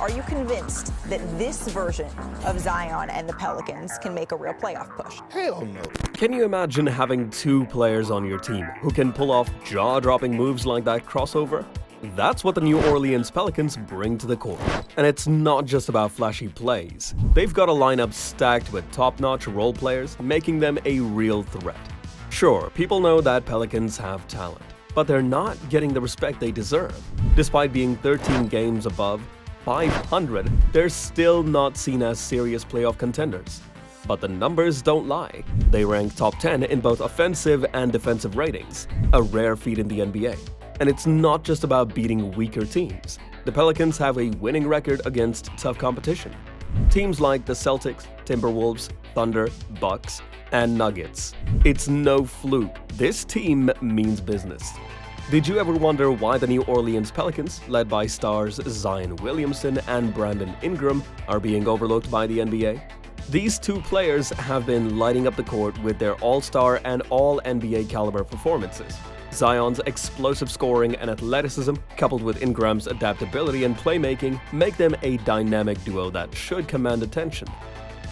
are you convinced that this version of Zion and the Pelicans can make a real playoff push? Hell no. Can you imagine having two players on your team who can pull off jaw-dropping moves like that crossover? That's what the New Orleans Pelicans bring to the court. And it's not just about flashy plays. They've got a lineup stacked with top-notch role players, making them a real threat. Sure, people know that Pelicans have talent, but they're not getting the respect they deserve. Despite being 13 games above 500, they're still not seen as serious playoff contenders. But the numbers don't lie. They rank top 10 in both offensive and defensive ratings, a rare feat in the NBA. And it's not just about beating weaker teams. The Pelicans have a winning record against tough competition. Teams like the Celtics, Timberwolves, Thunder, Bucks, and Nuggets. It's no fluke. This team means business. Did you ever wonder why the New Orleans Pelicans, led by stars Zion Williamson and Brandon Ingram, are being overlooked by the NBA? These two players have been lighting up the court with their all-star and all-NBA caliber performances. Zion's explosive scoring and athleticism, coupled with Ingram's adaptability and playmaking, make them a dynamic duo that should command attention.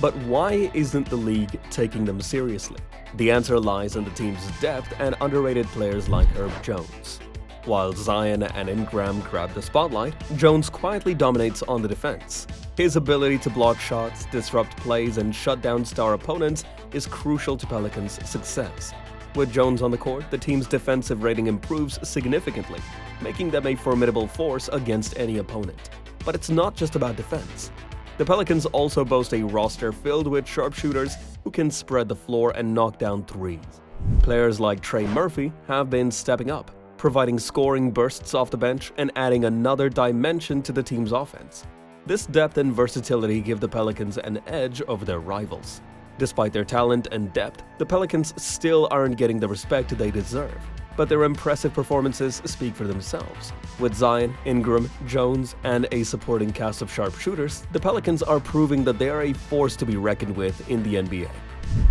But why isn't the league taking them seriously? The answer lies in the team's depth and underrated players like Herb Jones. While Zion and Ingram grab the spotlight, Jones quietly dominates on the defense. His ability to block shots, disrupt plays, and shut down star opponents is crucial to Pelicans' success. With Jones on the court, the team's defensive rating improves significantly, making them a formidable force against any opponent. But it's not just about defense. The Pelicans also boast a roster filled with sharpshooters who can spread the floor and knock down threes. Players like Trey Murphy have been stepping up, providing scoring bursts off the bench and adding another dimension to the team's offense. This depth and versatility give the Pelicans an edge over their rivals. Despite their talent and depth, the Pelicans still aren't getting the respect they deserve. But their impressive performances speak for themselves. With Zion, Ingram, Jones, and a supporting cast of sharpshooters, the Pelicans are proving that they are a force to be reckoned with in the NBA.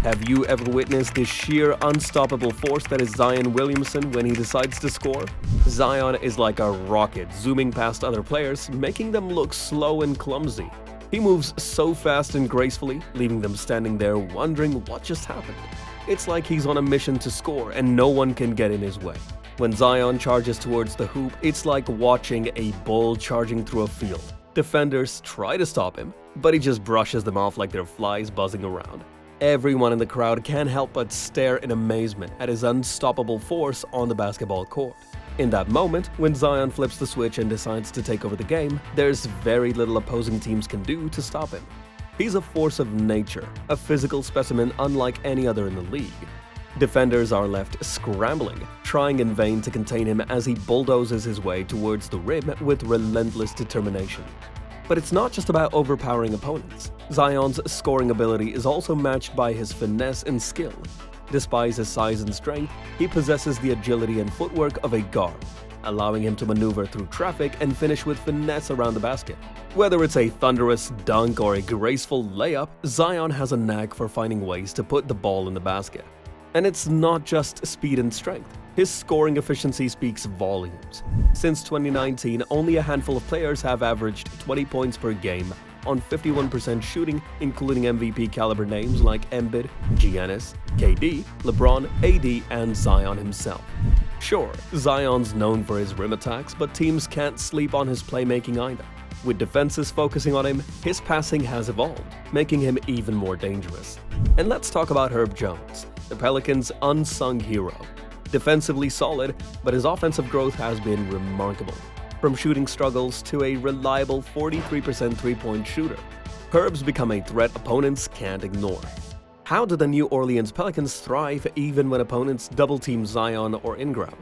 Have you ever witnessed the sheer unstoppable force that is Zion Williamson when he decides to score? Zion is like a rocket zooming past other players, making them look slow and clumsy. He moves so fast and gracefully, leaving them standing there wondering what just happened. It's like he's on a mission to score and no one can get in his way. When Zion charges towards the hoop, it's like watching a bull charging through a field. Defenders try to stop him, but he just brushes them off like they're flies buzzing around. Everyone in the crowd can't help but stare in amazement at his unstoppable force on the basketball court. In that moment, when Zion flips the switch and decides to take over the game, there's very little opposing teams can do to stop him. He's a force of nature, a physical specimen unlike any other in the league. Defenders are left scrambling, trying in vain to contain him as he bulldozes his way towards the rim with relentless determination. But it's not just about overpowering opponents. Zion's scoring ability is also matched by his finesse and skill. Despite his size and strength, he possesses the agility and footwork of a guard, allowing him to maneuver through traffic and finish with finesse around the basket. Whether it's a thunderous dunk or a graceful layup, Zion has a knack for finding ways to put the ball in the basket. And it's not just speed and strength. His scoring efficiency speaks volumes. Since 2019, only a handful of players have averaged 20 points per game on 51% shooting, including MVP caliber names like Embiid, Giannis, KD, LeBron, AD, and Zion himself. Sure, Zion's known for his rim attacks, but teams can't sleep on his playmaking either. With defenses focusing on him, his passing has evolved, making him even more dangerous. And let's talk about Herb Jones, the Pelicans' unsung hero. Defensively solid, but his offensive growth has been remarkable. From shooting struggles to a reliable 43% three-point shooter, Herb's become a threat opponents can't ignore. How do the New Orleans Pelicans thrive even when opponents double-team Zion or Ingram?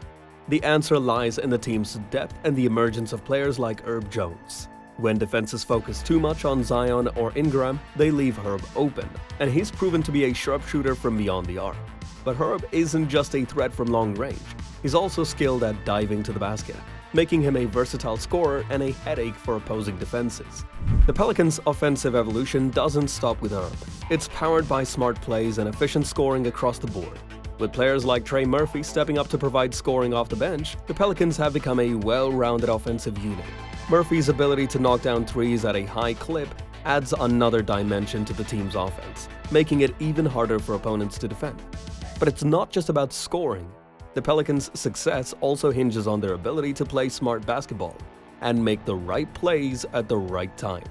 The answer lies in the team's depth and the emergence of players like Herb Jones. When defenses focus too much on Zion or Ingram, they leave Herb open, and he's proven to be a sharpshooter from beyond the arc. But Herb isn't just a threat from long range. He's also skilled at diving to the basket, making him a versatile scorer and a headache for opposing defenses. The Pelicans' offensive evolution doesn't stop with Herb. It's powered by smart plays and efficient scoring across the board. With players like Trey Murphy stepping up to provide scoring off the bench, the Pelicans have become a well-rounded offensive unit. Murphy's ability to knock down threes at a high clip adds another dimension to the team's offense, making it even harder for opponents to defend. But it's not just about scoring. The Pelicans' success also hinges on their ability to play smart basketball and make the right plays at the right time.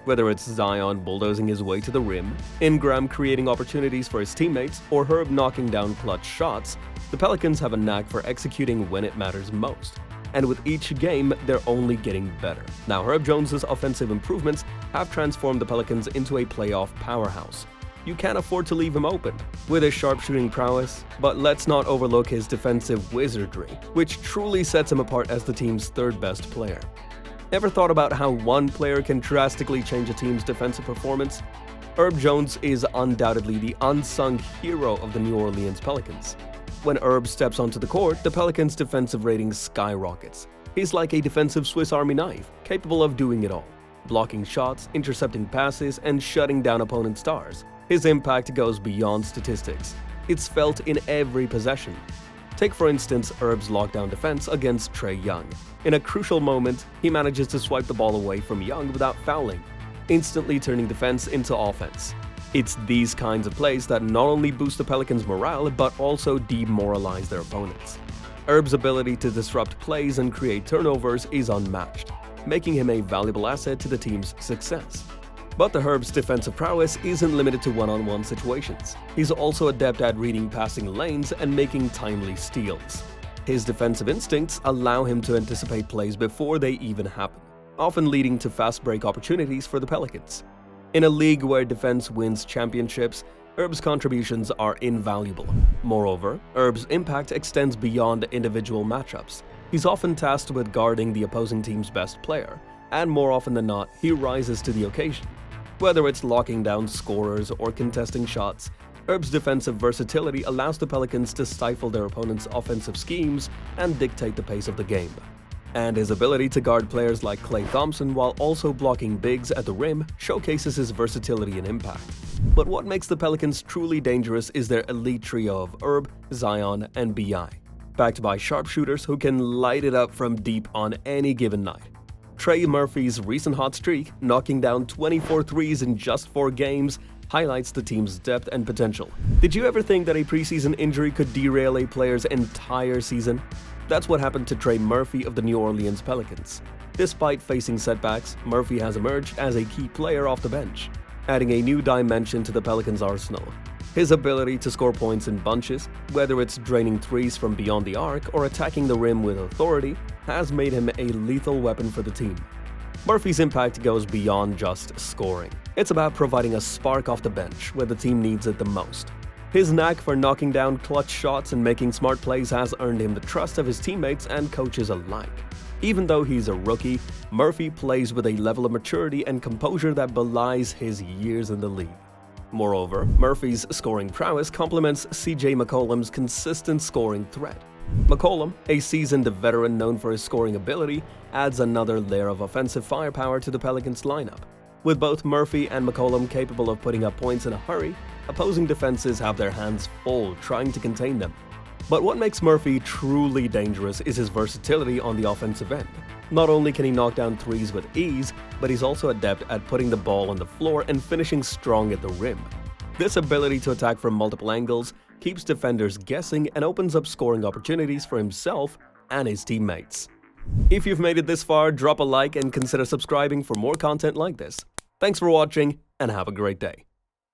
Whether it's Zion bulldozing his way to the rim, Ingram creating opportunities for his teammates, or Herb knocking down clutch shots, the Pelicans have a knack for executing when it matters most. And with each game, they're only getting better. Now, Herb Jones's offensive improvements have transformed the Pelicans into a playoff powerhouse. You can't afford to leave him open with his sharpshooting prowess, but let's not overlook his defensive wizardry, which truly sets him apart as the team's third best player. Ever thought about how one player can drastically change a team's defensive performance? Herb Jones is undoubtedly the unsung hero of the New Orleans Pelicans. When Herb steps onto the court, the Pelicans' defensive rating skyrockets. He's like a defensive Swiss Army knife, capable of doing it all: blocking shots, intercepting passes, and shutting down opponent stars. His impact goes beyond statistics. It's felt in every possession. Take for instance Herb's lockdown defense against Trae Young. In a crucial moment, he manages to swipe the ball away from Young without fouling, instantly turning defense into offense. It's these kinds of plays that not only boost the Pelicans' morale, but also demoralize their opponents. Herb's ability to disrupt plays and create turnovers is unmatched, making him a valuable asset to the team's success. But the Herb's defensive prowess isn't limited to one-on-one situations. He's also adept at reading passing lanes and making timely steals. His defensive instincts allow him to anticipate plays before they even happen, often leading to fast break opportunities for the Pelicans. In a league where defense wins championships, Herb's contributions are invaluable. Moreover, Herb's impact extends beyond individual matchups. He's often tasked with guarding the opposing team's best player, and more often than not, he rises to the occasion. Whether it's locking down scorers or contesting shots, Herb's defensive versatility allows the Pelicans to stifle their opponents' offensive schemes and dictate the pace of the game. And his ability to guard players like Klay Thompson while also blocking bigs at the rim showcases his versatility and impact. But what makes the Pelicans truly dangerous is their elite trio of Herb, Zion, and B.I., backed by sharpshooters who can light it up from deep on any given night. Trey Murphy's recent hot streak, knocking down 24 threes in just 4 games, highlights the team's depth and potential. Did you ever think that a preseason injury could derail a player's entire season? That's what happened to Trey Murphy of the New Orleans Pelicans. Despite facing setbacks, Murphy has emerged as a key player off the bench, adding a new dimension to the Pelicans' arsenal. His ability to score points in bunches, whether it's draining threes from beyond the arc or attacking the rim with authority, has made him a lethal weapon for the team. Murphy's impact goes beyond just scoring. It's about providing a spark off the bench where the team needs it the most. His knack for knocking down clutch shots and making smart plays has earned him the trust of his teammates and coaches alike. Even though he's a rookie, Murphy plays with a level of maturity and composure that belies his years in the league. Moreover, Murphy's scoring prowess complements CJ McCollum's consistent scoring threat. McCollum, a seasoned veteran known for his scoring ability, adds another layer of offensive firepower to the Pelicans lineup. With both Murphy and McCollum capable of putting up points in a hurry, opposing defenses have their hands full trying to contain them. But what makes Murphy truly dangerous is his versatility on the offensive end. Not only can he knock down threes with ease, but he's also adept at putting the ball on the floor and finishing strong at the rim. This ability to attack from multiple angles keeps defenders guessing and opens up scoring opportunities for himself and his teammates. If you've made it this far, drop a like and consider subscribing for more content like this. Thanks for watching and have a great day.